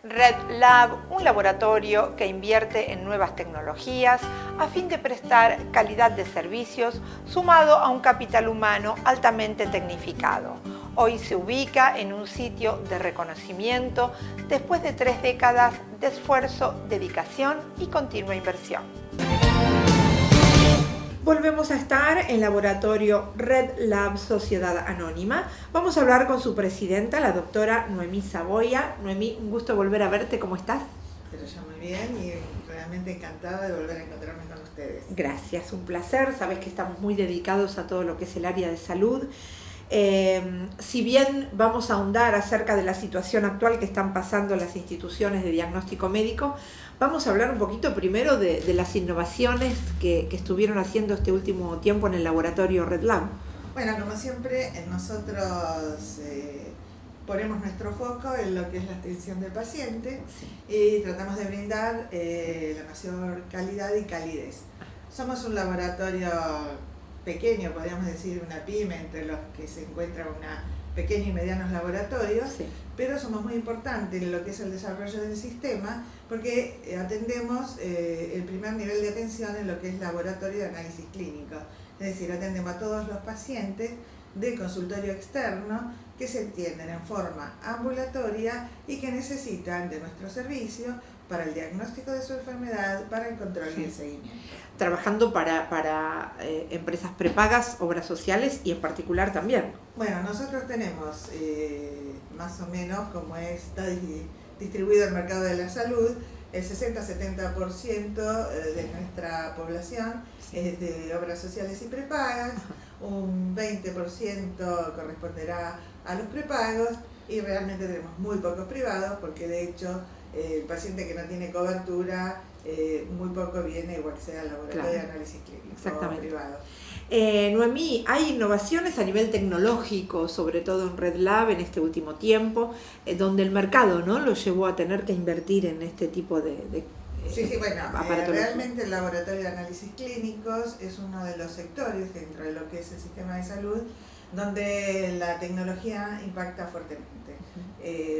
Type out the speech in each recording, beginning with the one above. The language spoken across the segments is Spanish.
Red Lab, un laboratorio que invierte en nuevas tecnologías a fin de prestar calidad de servicios sumado a un capital humano altamente tecnificado. Hoy se ubica en un sitio de reconocimiento después de 3 décadas de esfuerzo, dedicación y continua inversión. Volvemos a estar en Laboratorio Red Lab Sociedad Anónima. Vamos a hablar con su presidenta, la doctora Noemí Saboya. Noemí, un gusto volver a verte. ¿Cómo estás? Pero yo muy bien y realmente encantada de volver a encontrarme con ustedes. Gracias, un placer. Sabes que estamos muy dedicados a todo lo que es el área de salud. Si bien vamos a ahondar acerca de la situación actual que están pasando las instituciones de diagnóstico médico, vamos a hablar un poquito primero de las innovaciones que estuvieron haciendo este último tiempo en el laboratorio Red Lab. Bueno, como siempre, nosotros ponemos nuestro foco en lo que es la atención del paciente, sí, y tratamos de brindar la mayor calidad y calidez. Somos un laboratorio pequeño, podríamos decir una pyme, entre los que se encuentran una pequeños y medianos laboratorios, sí, pero somos muy importantes en lo que es el desarrollo del sistema porque atendemos el primer nivel de atención en lo que es laboratorio de análisis clínico, es decir, atendemos a todos los pacientes de consultorio externo que se atienden en forma ambulatoria y que necesitan de nuestro servicio para el diagnóstico de su enfermedad, para el control y el seguimiento. Trabajando para empresas prepagas, obras sociales y en particular también. Bueno, nosotros tenemos más o menos, como está distribuido el mercado de la salud, el 60-70% de nuestra población es de obras sociales y prepagas, un 20% corresponderá a los prepagos y realmente tenemos muy pocos privados porque de hecho el paciente que no tiene cobertura muy poco viene igual sea al laboratorio de análisis clínico o privado. Noemí, hay innovaciones a nivel tecnológico, sobre todo en Red Lab en este último tiempo, donde el mercado, ¿no?, lo llevó a tener que invertir en este tipo de sí, bueno, realmente el laboratorio de análisis clínicos es uno de los sectores dentro de lo que es el sistema de salud donde la tecnología impacta fuertemente.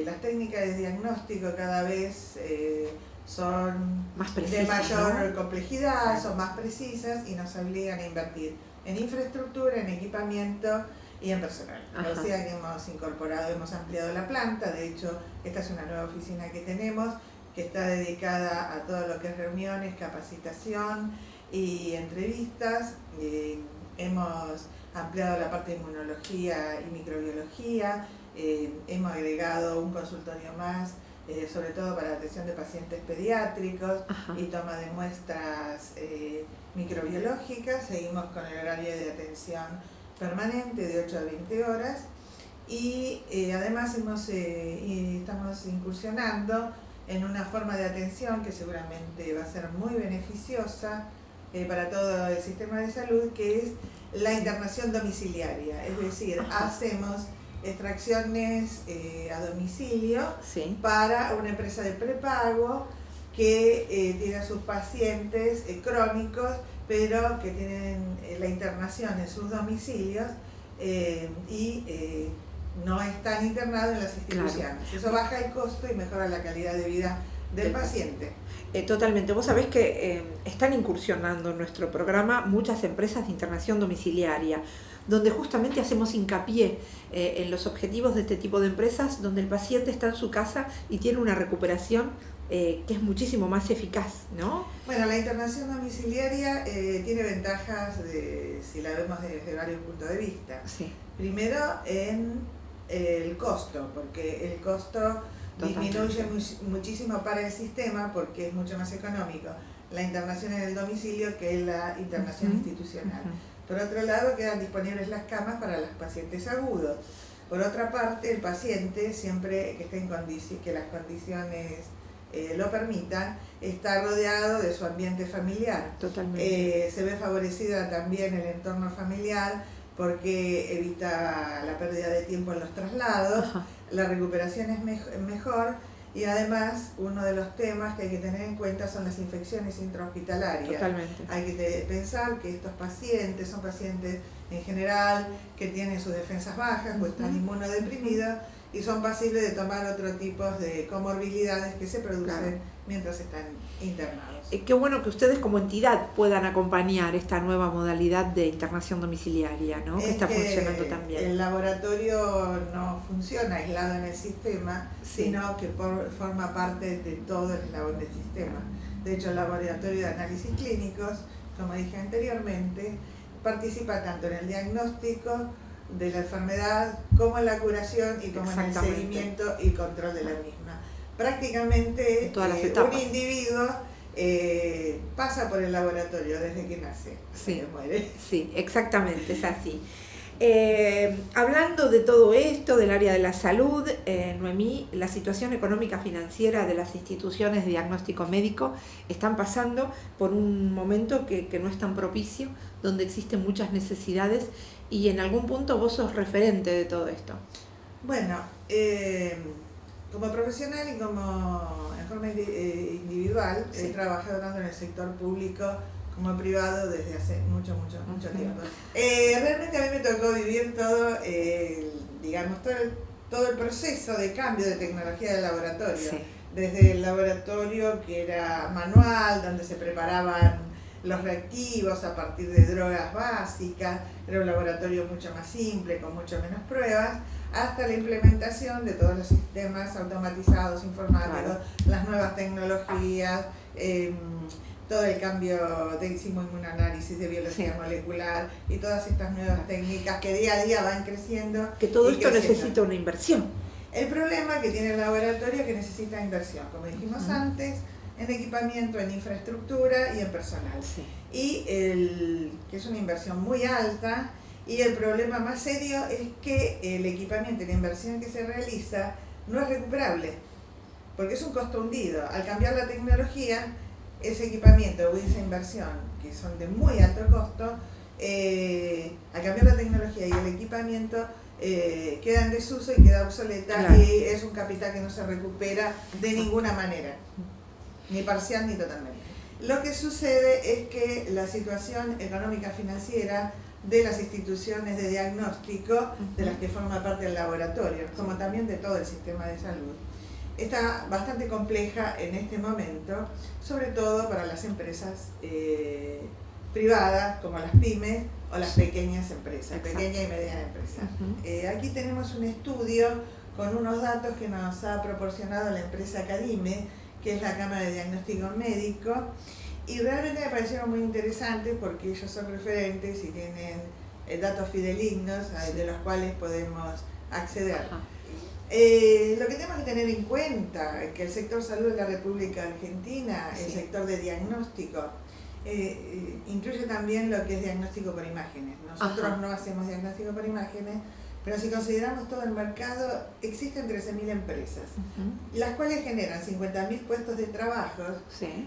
Las técnicas de diagnóstico cada vez son más precisas, de mayor, ¿no?, complejidad, son más precisas y nos obligan a invertir en infraestructura, en equipamiento y en personal. Ajá. O sea que hemos incorporado, hemos ampliado la planta, de hecho esta es una nueva oficina que tenemos que está dedicada a todo lo que es reuniones, capacitación y entrevistas. Hemos ampliado la parte de inmunología y microbiología, hemos agregado un consultorio más, sobre todo para la atención de pacientes pediátricos. Ajá, y toma de muestras microbiológicas. Seguimos con el horario de atención permanente de 8 a 20 horas y además estamos incursionando en una forma de atención que seguramente va a ser muy beneficiosa para todo el sistema de salud, que es la internación domiciliaria, es decir, hacemos extracciones a domicilio, sí, para una empresa de prepago que tiene a sus pacientes crónicos, pero que tienen la internación en sus domicilios y no están internados en las instituciones. Claro. Eso baja el costo y mejora la calidad de vida del paciente. Totalmente. Vos sabés que están incursionando en nuestro programa muchas empresas de internación domiciliaria, donde justamente hacemos hincapié en los objetivos de este tipo de empresas, donde el paciente está en su casa y tiene una recuperación que es muchísimo más eficaz, ¿no? Bueno, la internación domiciliaria tiene ventajas si la vemos desde varios puntos de vista. Sí. Primero, en el costo, porque el costo disminuye muchísimo para el sistema porque es mucho más económico la internación en el domicilio que la internación institucional. Por otro lado, quedan disponibles las camas para los pacientes agudos. Por otra parte, el paciente, siempre que esté en que las condiciones lo permitan, está rodeado de su ambiente familiar. Totalmente. Se ve favorecida también el entorno familiar porque evita la pérdida de tiempo en los traslados. Ajá. La recuperación es mejor y además uno de los temas que hay que tener en cuenta son las infecciones intrahospitalarias. Totalmente. Hay que pensar que estos pacientes son pacientes en general que tienen sus defensas bajas o están inmunodeprimidos y son pasibles de tomar otro tipo de comorbilidades que se producen Claro. mientras están internados. Qué bueno que ustedes como entidad puedan acompañar esta nueva modalidad de internación domiciliaria, ¿no? Que está funcionando también. El laboratorio no funciona aislado en el sistema, Sí. sino que forma parte de todo el eslabón del sistema. De hecho, el laboratorio de análisis clínicos, como dije anteriormente, participa tanto en el diagnóstico de la enfermedad como en la curación y como en el seguimiento y control de la misma. Prácticamente un individuo pasa por el laboratorio desde que nace, sí, que muere. Sí, exactamente, es así. Hablando de todo esto, del área de la salud, Noemí, la situación económica financiera de las instituciones de diagnóstico médico están pasando por un momento que no es tan propicio, donde existen muchas necesidades y en algún punto vos sos referente de todo esto. Bueno, como profesional y como en forma individual, he trabajado tanto en el sector público como privado desde hace mucho tiempo. Realmente a mí me tocó vivir todo, todo el proceso de cambio de tecnología del laboratorio. Sí. Desde el laboratorio que era manual, donde se preparaban los reactivos a partir de drogas básicas, era un laboratorio mucho más simple, con mucho menos pruebas, hasta la implementación de todos los sistemas automatizados, informáticos, las nuevas tecnologías, todo el cambio de inmunoanálisis, de biología molecular y todas estas nuevas técnicas que día a día van creciendo. Que todo esto necesita una inversión. El problema que tiene el laboratorio es que necesita inversión, como dijimos antes, en equipamiento, en infraestructura y en personal. Sí. Y que es una inversión muy alta, y el problema más serio es que el equipamiento y la inversión que se realiza no es recuperable, porque es un costo hundido. Al cambiar la tecnología, ese equipamiento o esa inversión, que son de muy alto costo, al cambiar la tecnología y el equipamiento, queda en desuso y queda obsoleta, y es un capital que no se recupera de ninguna manera, ni parcial ni totalmente. Lo que sucede es que la situación económica financiera de las instituciones de diagnóstico, de las que forma parte del laboratorio, como también de todo el sistema de salud, está bastante compleja en este momento, sobre todo para las empresas privadas, como las pymes o las pequeñas empresas, pequeña y mediana empresa. Aquí tenemos un estudio con unos datos que nos ha proporcionado la empresa Cadime, que es la Cámara de Diagnóstico Médico, y realmente me parecieron muy interesantes porque ellos son referentes y tienen datos fidedignos de los cuales podemos acceder. Lo que tenemos que tener en cuenta es que el sector salud de la República Argentina, el sector de diagnóstico, incluye también lo que es diagnóstico por imágenes. Nosotros no hacemos diagnóstico por imágenes, pero si consideramos todo el mercado, existen 13.000 empresas, las cuales generan 50.000 puestos de trabajo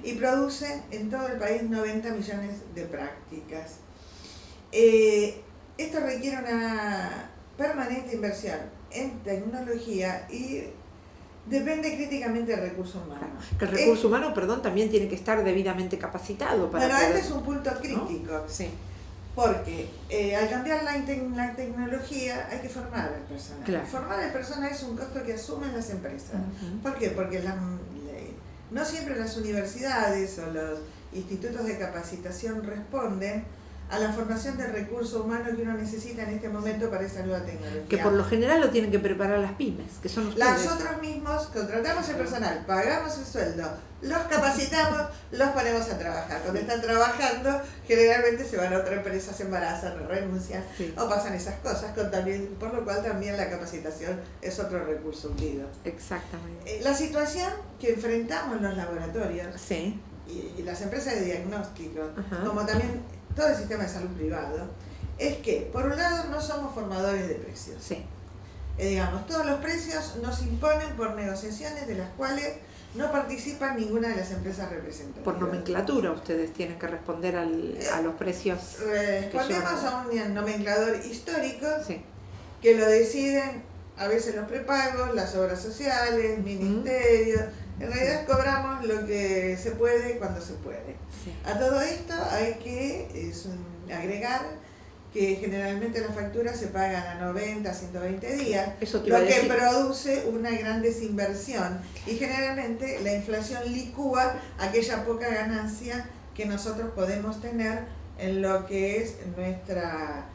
y producen en todo el país 90 millones de prácticas. Esto requiere una permanente inversión en tecnología y depende críticamente del recurso humano. Que el recurso humano, también tiene que estar debidamente capacitado para poder... este es un punto crítico. ¿No? Sí. Porque al cambiar la tecnología hay que formar al personal. Formar al personal es un costo que asumen las empresas. ¿Por qué? Porque no siempre las universidades o los institutos de capacitación responden a la formación del recurso humano que uno necesita en este momento para esa nueva tecnología. Que por lo general lo tienen que preparar las pymes, que son ustedes. Nosotros mismos contratamos el personal, pagamos el sueldo, los capacitamos, los ponemos a trabajar. Cuando están trabajando, generalmente se van a otra empresa, se embarazan o renuncian, o pasan esas cosas, por lo cual también la capacitación es otro recurso hundido. Exactamente. La situación que enfrentamos los laboratorios y las empresas de diagnóstico, como también todo el sistema de salud privado, es que, por un lado, no somos formadores de precios. Todos los precios nos imponen por negociaciones de las cuales no participan ninguna de las empresas representativas. Por nomenclatura ustedes tienen que responder a los precios. Respondemos a un nomenclador histórico que lo deciden a veces los prepagos, las obras sociales, ministerios. En realidad cobramos lo que se puede cuando se puede. A todo esto hay que agregar que generalmente las facturas se pagan a 90, 120 días, Eso te lo iba a que decir. produce una gran desinversión y generalmente la inflación licúa aquella poca ganancia que nosotros podemos tener en lo que es nuestra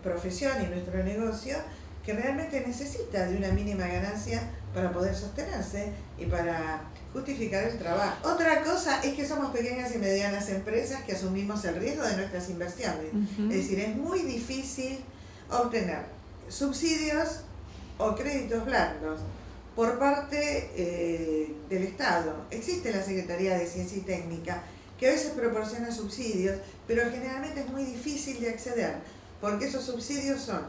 profesión y nuestro negocio, que realmente necesita de una mínima ganancia para poder sostenerse y para justificar el trabajo. Otra cosa es que somos pequeñas y medianas empresas que asumimos el riesgo de nuestras inversiones. Es decir, es muy difícil obtener subsidios o créditos blandos por parte del Estado. Existe la Secretaría de Ciencia y Técnica que a veces proporciona subsidios, pero generalmente es muy difícil de acceder, porque esos subsidios son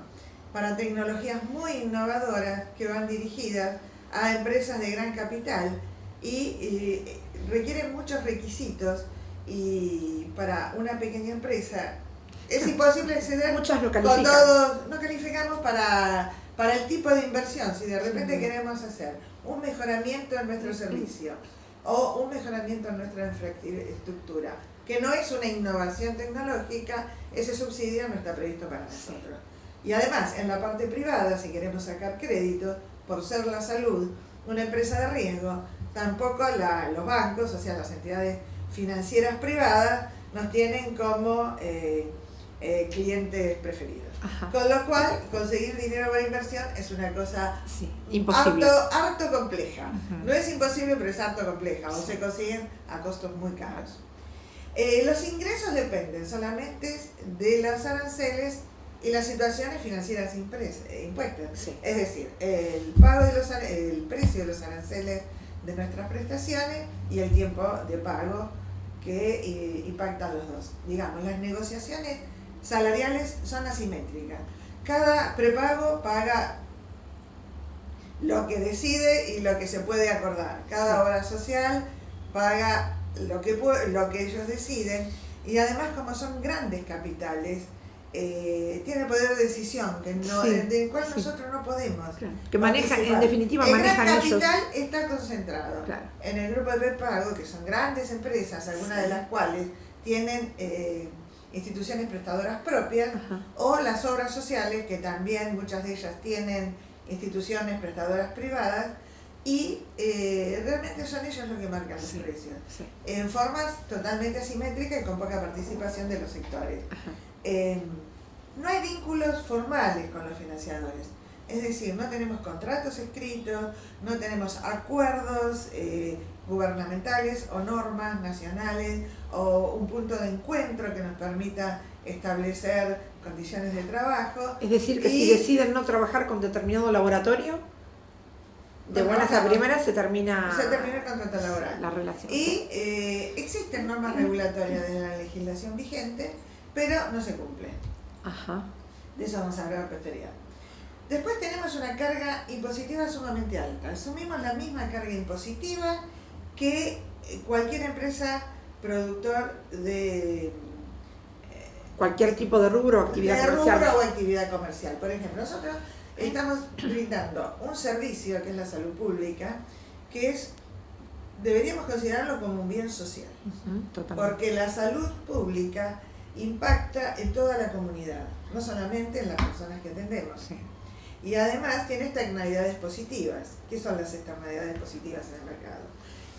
para tecnologías muy innovadoras que van dirigidas a empresas de gran capital y requieren muchos requisitos, y para una pequeña empresa es imposible acceder. Muchas lo con califican. todos, no calificamos para el tipo de inversión. Si de repente queremos hacer un mejoramiento en nuestro servicio o un mejoramiento en nuestra infraestructura, que no es una innovación tecnológica, ese subsidio no está previsto para nosotros. Y además, en la parte privada, si queremos sacar crédito, por ser la salud una empresa de riesgo, tampoco los bancos, o sea, las entidades financieras privadas, nos tienen como clientes preferidos. Ajá. Con lo cual, conseguir dinero para inversión es una cosa imposible. harto compleja. No es imposible, pero es harto compleja, o se consiguen a costos muy caros. Los ingresos dependen solamente de los aranceles y las situaciones financieras impuestas. Sí. Es decir, el precio de los aranceles de nuestras prestaciones y el tiempo de pago que impactan los dos. Digamos, las negociaciones salariales son asimétricas. Cada prepago paga lo que decide y lo que se puede acordar. Cada obra social paga lo que ellos deciden, y además, como son grandes capitales, tiene poder de decisión del cual nosotros no podemos. Claro. Que manejan, en definitiva, manejan ellos. El gran capital está concentrado en el grupo de prepago, que son grandes empresas, algunas de las cuales tienen instituciones prestadoras propias, o las obras sociales, que también muchas de ellas tienen instituciones prestadoras privadas, y realmente son ellos los que marcan los precios, en formas totalmente asimétricas y con poca participación de los sectores. No hay vínculos formales con los financiadores, es decir, no tenemos contratos escritos, no tenemos acuerdos gubernamentales o normas nacionales o un punto de encuentro que nos permita establecer condiciones de trabajo. Es decir, que si deciden no trabajar con determinado laboratorio, de buenas a primeras se termina el contrato laboral. La relación. Y existen normas regulatorias de la legislación vigente, pero no se cumplen. Ajá. De eso vamos a hablar a posterior. Después tenemos una carga impositiva sumamente alta. Asumimos la misma carga impositiva que cualquier empresa productor de cualquier tipo de rubro o actividad comercial. Rubro o actividad comercial. Por ejemplo, nosotros estamos brindando un servicio que es la salud pública, que deberíamos considerarlo como un bien social. Porque la salud pública impacta en toda la comunidad, no solamente en las personas que atendemos. Y además tiene externalidades positivas. ¿Qué son las externalidades positivas en el mercado?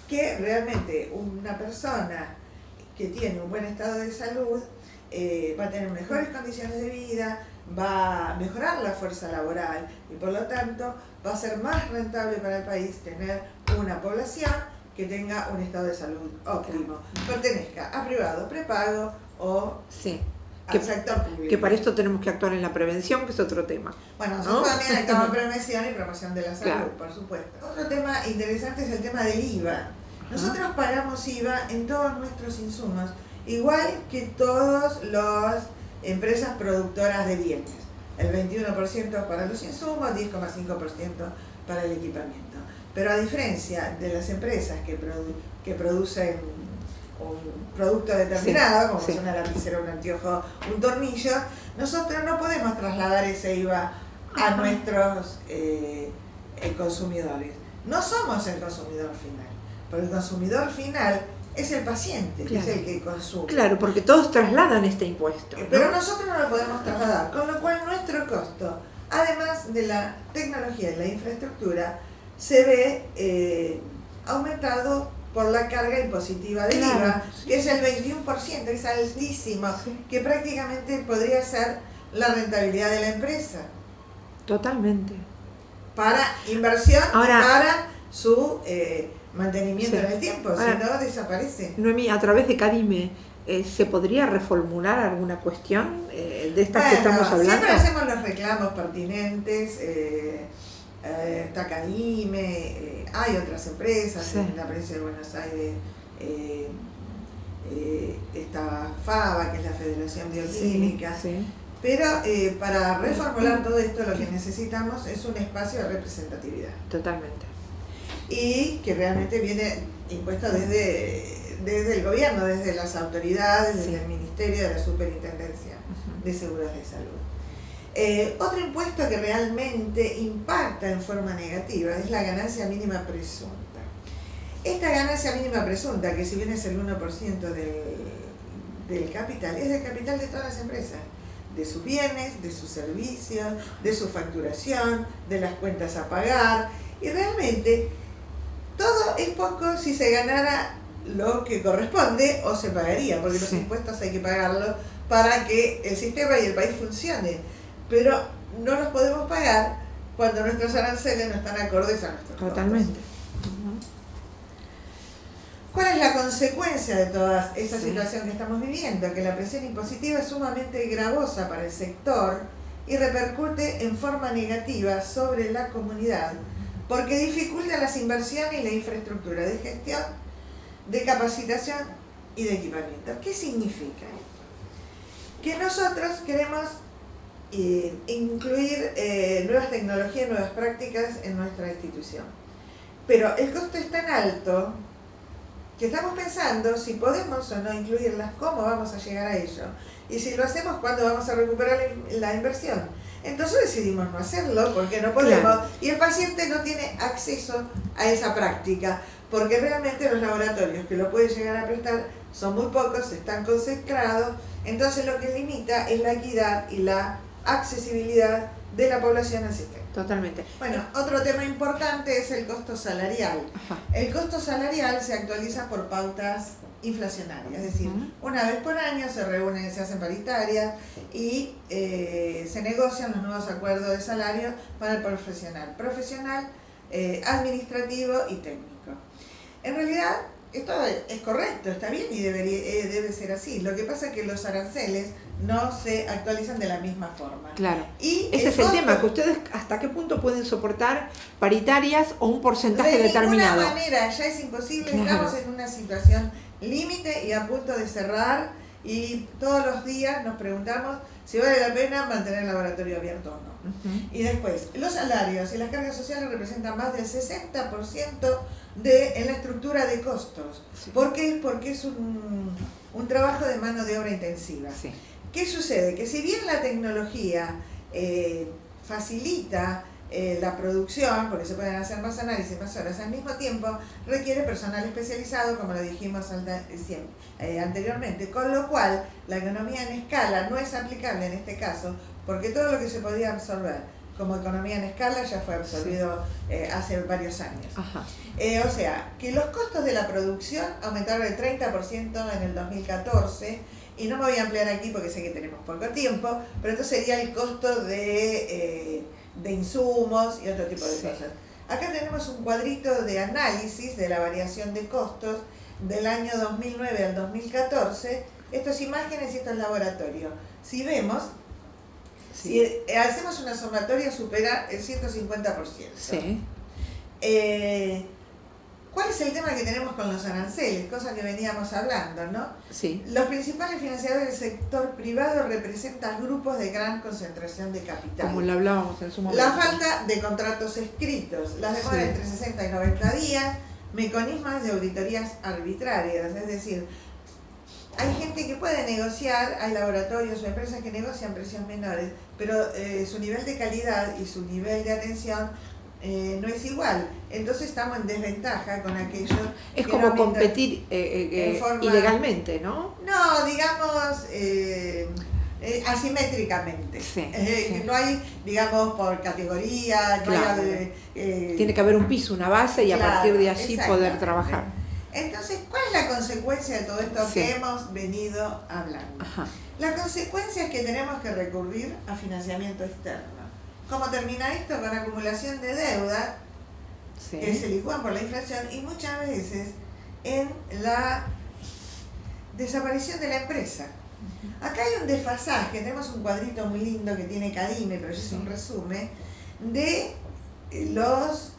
Que realmente una persona que tiene un buen estado de salud va a tener mejores condiciones de vida, va a mejorar la fuerza laboral y por lo tanto va a ser más rentable para el país tener una población que tenga un estado de salud óptimo, pertenezca a privado, prepago o al sector público. Que para esto tenemos que actuar en la prevención, que es otro tema. Bueno, nosotros también actuamos en prevención y promoción de la salud, por supuesto. Otro tema interesante es el tema del IVA. Nosotros pagamos IVA en todos nuestros insumos, igual que todas las empresas productoras de bienes. El 21% para los insumos, 10,5% para el equipamiento. Pero a diferencia de las empresas que producen un producto determinado, como son una lapicera, un anteojo, un tornillo, nosotros no podemos trasladar ese IVA a nuestros consumidores. No somos el consumidor final, porque el consumidor final es el paciente, claro, que es el que consume. Claro, porque todos trasladan este impuesto, ¿no? Pero nosotros no lo podemos trasladar, con lo cual nuestro costo, además de la tecnología y la infraestructura, se ve aumentado por la carga impositiva del claro, IVA, sí, que es el 21%, que es altísimo, sí, que prácticamente podría ser la rentabilidad de la empresa. Totalmente. Para inversión Ahora, y para su mantenimiento sí, en el tiempo, ahora, si no desaparece. Noemí, a través de Cadime, ¿se podría reformular alguna cuestión de estas que estamos hablando? Siempre hacemos los reclamos pertinentes, está Cadime, hay otras empresas, sí, en la provincia de Buenos Aires está FABA, que es la Federación Bioquímica, sí, sí. Pero para reformular todo esto lo que necesitamos es un espacio de representatividad. Totalmente. Y que realmente viene impuesto desde el gobierno, desde las autoridades, sí, desde el Ministerio de la Superintendencia de Seguros de Salud. Otro impuesto que realmente impacta en forma negativa es la ganancia mínima presunta. Esta ganancia mínima presunta, que si bien es el 1% del capital, es del capital de todas las empresas, de sus bienes, de sus servicios, de su facturación, de las cuentas a pagar, y realmente todo es poco si se ganara lo que corresponde o se pagaría, porque los impuestos hay que pagarlos para que el sistema y el país funcione, pero no los podemos pagar cuando nuestros aranceles no están acordes a nuestros costos. Totalmente. ¿Cuál es la consecuencia de toda esta situación que estamos viviendo? Que la presión impositiva es sumamente gravosa para el sector y repercute en forma negativa sobre la comunidad, porque dificulta las inversiones y la infraestructura de gestión, de capacitación y de equipamiento. ¿Qué significa esto? Que nosotros queremos incluir nuevas tecnologías, nuevas prácticas en nuestra institución, pero el costo es tan alto que estamos pensando si podemos o no incluirlas, cómo vamos a llegar a ello, y si lo hacemos, cuándo vamos a recuperar la inversión. Entonces decidimos no hacerlo porque no podemos, claro, y el paciente no tiene acceso a esa práctica, porque realmente los laboratorios que lo pueden llegar a prestar son muy pocos, están concentrados, entonces lo que limita es la equidad y la accesibilidad de la población al sistema. Totalmente. Bueno, otro tema importante es el costo salarial. Ajá. El costo salarial se actualiza por pautas inflacionarias, es decir, una vez por año se reúnen, se hacen paritarias y se negocian los nuevos acuerdos de salario para el profesional, administrativo y técnico. En realidad, esto es correcto, está bien y debe ser así. Lo que pasa es que los aranceles no se actualizan de la misma forma. Claro. Y ese es el tema, que ustedes hasta qué punto pueden soportar paritarias o un porcentaje determinado. De ninguna manera, ya es imposible, claro. Estamos en una situación límite y a punto de cerrar y todos los días nos preguntamos si vale la pena mantener el laboratorio abierto o no. Y después, los salarios y las cargas sociales representan más del 60% en la estructura de costos. Sí. ¿Por qué? Porque es un trabajo de mano de obra intensiva. Sí. ¿Qué sucede? Que si bien la tecnología facilita la producción, porque se pueden hacer más análisis, más horas al mismo tiempo, requiere personal especializado, como lo dijimos anteriormente, con lo cual la economía en escala no es aplicable en este caso, porque todo lo que se podía absorber como economía en escala ya fue absorbido hace varios años. O sea, que los costos de la producción aumentaron el 30% en el 2014, y no me voy a ampliar aquí porque sé que tenemos poco tiempo, pero esto sería el costo de insumos y otro tipo de cosas. Acá tenemos un cuadrito de análisis de la variación de costos del año 2009 al 2014. Esto es imágenes y esto es laboratorio. Si vemos, si hacemos una sumatoria supera el 150%. Sí. ¿Cuál es el tema que tenemos con los aranceles? Cosa que veníamos hablando, ¿no? Sí. Los principales financiadores del sector privado representan grupos de gran concentración de capital. Como lo hablábamos en su momento. La falta de contratos escritos, las demoras entre 60 y 90 días, mecanismos de auditorías arbitrarias, es decir, hay gente que puede negociar, hay laboratorios o empresas que negocian precios menores, pero su nivel de calidad y su nivel de atención no es igual. Entonces estamos en desventaja con aquellos. Es como competir ilegalmente, ¿no? No, digamos asimétricamente. Sí, sí. No hay, digamos, por categoría, no claro. Tiene que haber un piso, una base y a partir de allí poder trabajar. Entonces, ¿cuál es la consecuencia de todo esto sí. que hemos venido hablando? Ajá. La consecuencia es que tenemos que recurrir a financiamiento externo. ¿Cómo termina esto? Con acumulación de deuda, sí. que se licúan por la inflación y muchas veces en la desaparición de la empresa. Acá hay un desfasaje, tenemos un cuadrito muy lindo que tiene Cadime, pero es un resumen, de los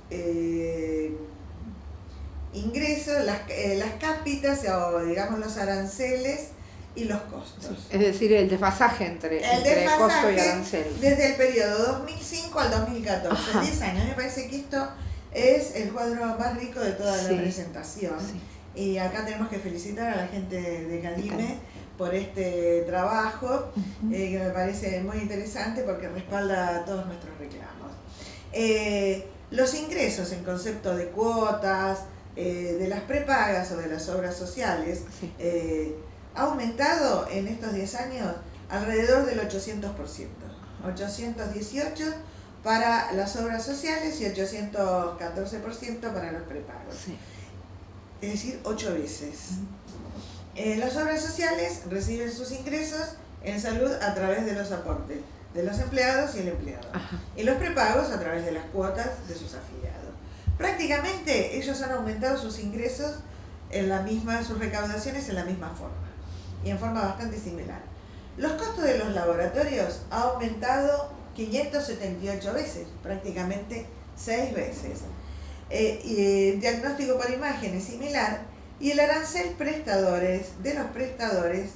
ingresos, las cápitas o digamos los aranceles y los costos. Es decir, el desfasaje entre costo y arancel. Desde el periodo 2005 al 2014, Ajá. 10 años. Me parece que esto es el cuadro más rico de toda la presentación. Sí. Y acá tenemos que felicitar a la gente de Cadime por este trabajo, que me parece muy interesante porque respalda todos nuestros reclamos. Los ingresos en concepto de cuotas, de las prepagas o de las obras sociales, sí. Ha aumentado en estos 10 años alrededor del 800%. 818 para las obras sociales y 814% para los prepagos. Sí. Es decir, 8 veces. Las obras sociales reciben sus ingresos en salud a través de los aportes de los empleados y el empleador. Ajá. Y los prepagos a través de las cuotas de sus afiliados. Prácticamente ellos han aumentado sus ingresos sus recaudaciones en la misma forma y en forma bastante similar. Los costos de los laboratorios han aumentado 578 veces, prácticamente 6 veces. Y el diagnóstico por imagen es similar y el arancel de los prestadores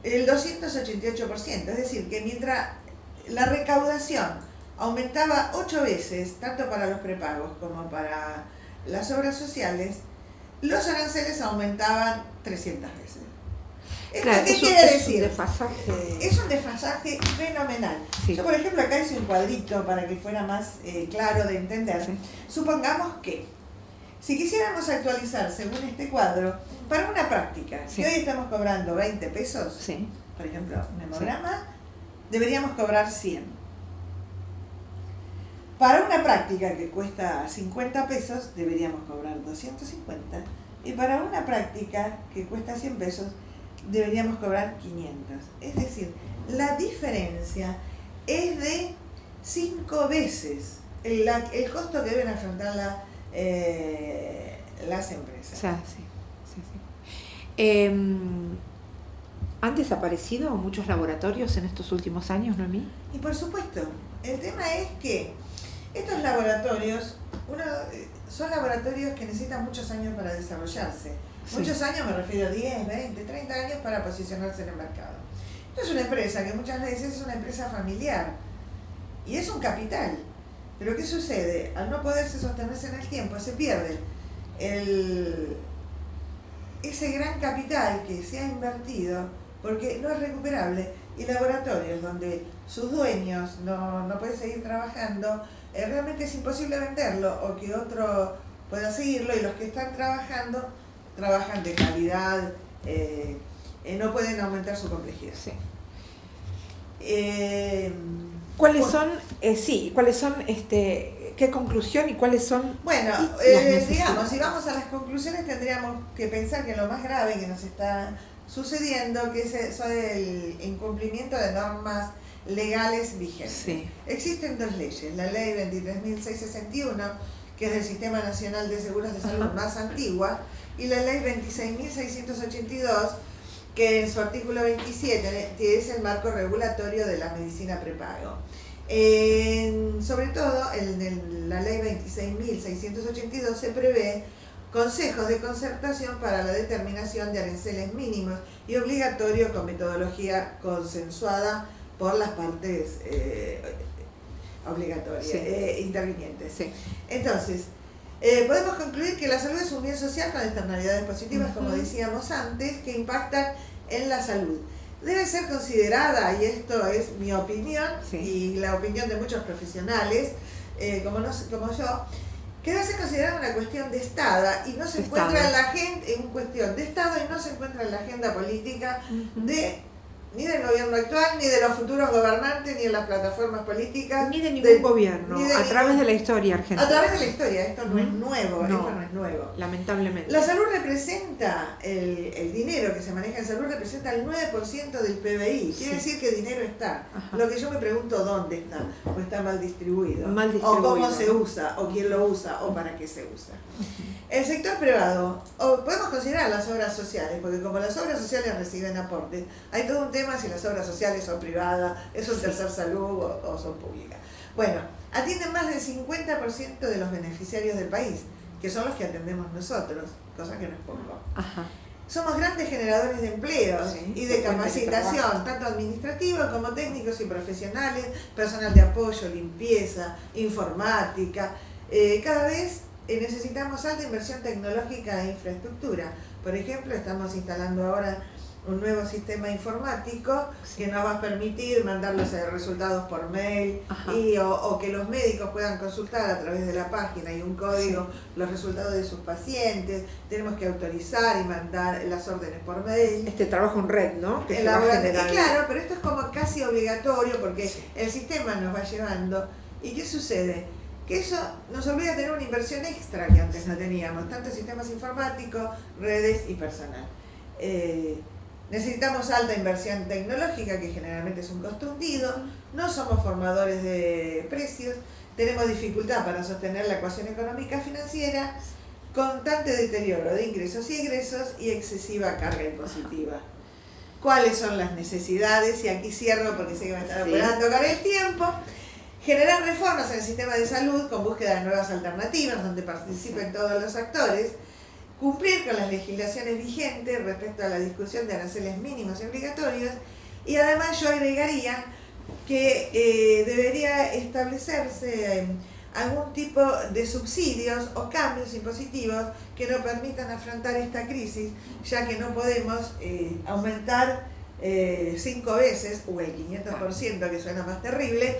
el 288%, es decir, que mientras la recaudación aumentaba 8 veces, tanto para los prepagos como para las obras sociales, los aranceles aumentaban 300 veces. Claro, ¿Qué quiere decir? Es un desfasaje fenomenal. Sí. Yo, por ejemplo, acá hice un cuadrito para que fuera más claro de entender. Sí. Supongamos que si quisiéramos actualizar según este cuadro, para una práctica, sí. que hoy estamos cobrando 20 pesos, sí. por ejemplo, un hemograma, sí. deberíamos cobrar 100. Para una práctica que cuesta 50 pesos, deberíamos cobrar 250. Y para una práctica que cuesta 100 pesos, deberíamos cobrar 500. Es decir, la diferencia es de 5 veces el costo que deben afrontar las empresas. O sea, sí. ¿Han desaparecido muchos laboratorios en estos últimos años, Noemí? Y por supuesto, el tema es que estos laboratorios, son laboratorios que necesitan muchos años para desarrollarse. Sí. Muchos años, me refiero a 10, 20, 30 años para posicionarse en el mercado. Esto es una empresa que muchas veces es una empresa familiar y es un capital. Pero ¿qué sucede? Al no poderse sostenerse en el tiempo, se pierde ese gran capital que se ha invertido porque no es recuperable. Y laboratorios donde sus dueños no pueden seguir trabajando, realmente es imposible venderlo o que otro pueda seguirlo, y los que están trabajando trabajan de calidad, no pueden aumentar su complejidad. Sí. ¿Cuáles son, qué conclusión y cuáles son? Bueno, digamos, si vamos a las conclusiones, tendríamos que pensar que lo más grave que nos está sucediendo, que es el incumplimiento de normas legales vigentes. Sí. Existen 2 leyes, la ley 23.661, que es del Sistema Nacional de Seguros de Salud más antigua, y la ley 26.682, que en su artículo 27 es el marco regulatorio de la medicina prepago. Sobre todo, en la ley 26.682 se prevé consejos de concertación para la determinación de aranceles mínimos y obligatorios con metodología consensuada por las partes obligatorias, sí. Intervinientes. Sí. Entonces, podemos concluir que la salud es un bien social con externalidades positivas, como decíamos antes, que impactan en la salud. Debe ser considerada, y esto es mi opinión, sí. y la opinión de muchos profesionales, como yo, quedó ser considerada una cuestión de Estado y no se encuentra en la agenda, en cuestión de Estado y no se encuentra en la agenda política ni del gobierno actual, ni de los futuros gobernantes, ni de las plataformas políticas. Ni de ningún gobierno, a través de la historia argentina. A través de la historia, esto no es nuevo, esto no es nuevo. Lamentablemente. La salud representa, el dinero que se maneja en salud representa el 9% del PBI. Quiere decir que dinero está. Ajá. Lo que yo me pregunto, ¿dónde está? O está mal distribuido. O cómo se usa, o quién lo usa, o para qué se usa. El sector privado, o podemos considerar las obras sociales, porque como las obras sociales reciben aportes, hay todo un tema si las obras sociales son privadas, es un tercer salud o son públicas. Bueno, atienden más del 50% de los beneficiarios del país, que son los que atendemos nosotros, cosa que no es poco. Ajá. Somos grandes generadores de empleos y de capacitación, tanto administrativa como técnicos y profesionales, personal de apoyo, limpieza, informática. Cada vez necesitamos alta inversión tecnológica e infraestructura. Por ejemplo, estamos instalando ahora un nuevo sistema informático que nos va a permitir mandar los resultados por mail o que los médicos puedan consultar a través de la página y un código los resultados de sus pacientes. Tenemos que autorizar y mandar las órdenes por mail. Este trabajo en red, ¿no? Que claro, pero esto es como casi obligatorio porque el sistema nos va llevando. ¿Y qué sucede? Que eso nos obliga a tener una inversión extra que antes no teníamos, tanto sistemas informáticos, redes y personal. Necesitamos alta inversión tecnológica, que generalmente es un costo hundido, no somos formadores de precios, tenemos dificultad para sostener la ecuación económica financiera, constante deterioro de ingresos y egresos y excesiva carga impositiva. ¿Cuáles son las necesidades? Y aquí cierro porque sé que me están apurando con el tiempo. Generar reformas en el sistema de salud con búsqueda de nuevas alternativas donde participen todos los actores, cumplir con las legislaciones vigentes respecto a la discusión de aranceles mínimos y obligatorios, y además yo agregaría que debería establecerse algún tipo de subsidios o cambios impositivos que nos permitan afrontar esta crisis, ya que no podemos aumentar 5 veces o el 500%, que suena más terrible,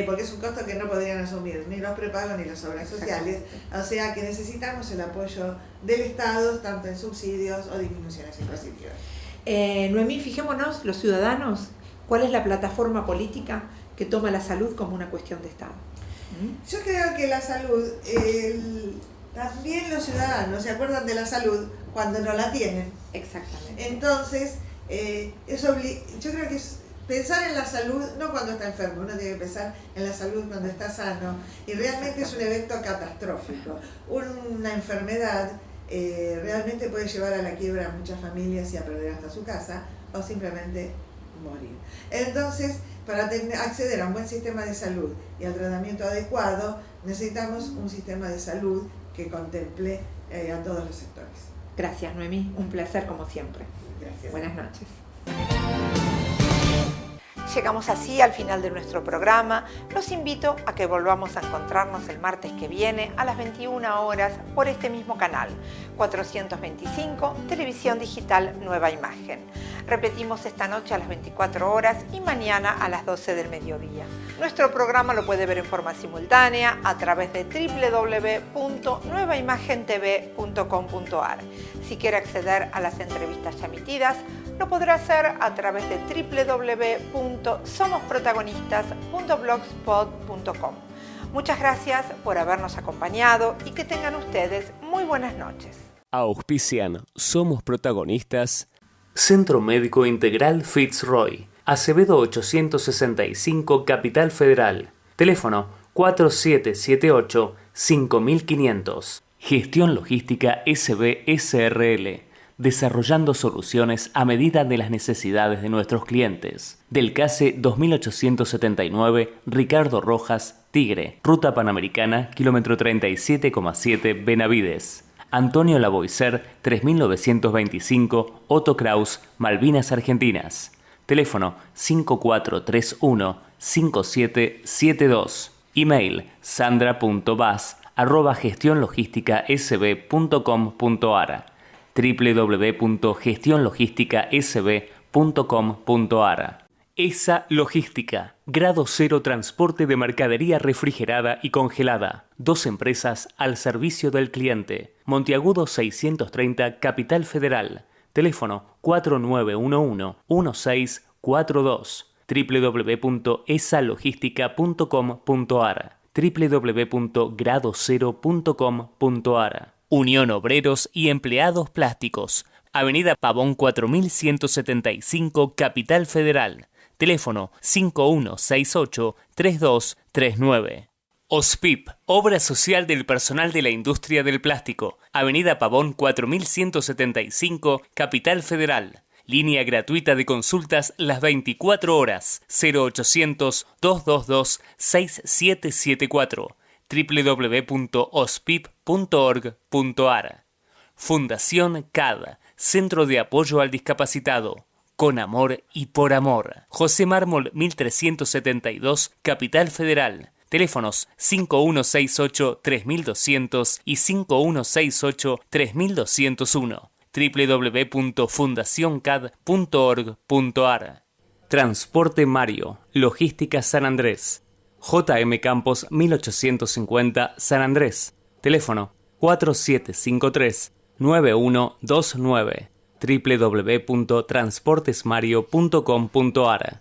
porque es un costo que no podrían asumir ni los prepagos ni las obras sociales. O sea que necesitamos el apoyo del Estado, tanto en subsidios o disminuciones impositivas. Noemí, fijémonos, los ciudadanos, ¿cuál es la plataforma política que toma la salud como una cuestión de Estado? Yo creo que la salud, también los ciudadanos se acuerdan de la salud cuando no la tienen. Exactamente. Entonces, yo creo que es pensar en la salud no cuando está enfermo, uno tiene que pensar en la salud cuando está sano, y realmente es un evento catastrófico. Una enfermedad realmente puede llevar a la quiebra a muchas familias y a perder hasta su casa o simplemente morir. Entonces, para acceder a un buen sistema de salud y al tratamiento adecuado, necesitamos un sistema de salud que contemple a todos los sectores. Gracias, Noemí, un placer como siempre. Gracias. Buenas noches. Llegamos así al final de nuestro programa. Los invito a que volvamos a encontrarnos el martes que viene a las 21 horas por este mismo canal, 425, Televisión Digital Nueva Imagen. Repetimos esta noche a las 24 horas y mañana a las 12 del mediodía. Nuestro programa lo puede ver en forma simultánea a través de www.nuevaimagentv.com.ar. Si quiere acceder a las entrevistas ya emitidas, lo podrá hacer a través de www.somosprotagonistas.blogspot.com. Muchas gracias por habernos acompañado y que tengan ustedes muy buenas noches. Auspician Somos Protagonistas, Centro Médico Integral Fitzroy, Acevedo 865, Capital Federal. Teléfono 4778-5500. Gestión Logística SB SRL. Desarrollando soluciones a medida de las necesidades de nuestros clientes. Del CASE 2879, Ricardo Rojas, Tigre. Ruta Panamericana, kilómetro 37,7, Benavides. Antonio Lavoisier, 3925, Otto Kraus, Malvinas Argentinas. Teléfono 5431-5772. Email sandra.bas@gestionlogisticasb.com.ar. www.gestionlogisticasb.com.ar. ESA Logística, grado 0 transporte de mercadería refrigerada y congelada. 2 empresas al servicio del cliente. Monteagudo 630, Capital Federal. Teléfono 4911-1642. www.esalogistica.com.ar. www.gradocero.com.ar. Unión Obreros y Empleados Plásticos. Avenida Pavón 4175, Capital Federal. Teléfono 5168-3239. OSPIP, Obra Social del Personal de la Industria del Plástico. Avenida Pavón 4175, Capital Federal. Línea gratuita de consultas las 24 horas. 0800-222-6774. www.ospip.org.ar. Fundación CAD, Centro de Apoyo al Discapacitado. Con amor y por amor. José Mármol 1372, Capital Federal. Teléfonos 5168-3200 y 5168-3201. www.fundacioncad.org.ar. Transporte Mario, Logística San Andrés. JM Campos 1850, San Andrés. Teléfono 4753-9129. www.transportesmario.com.ar.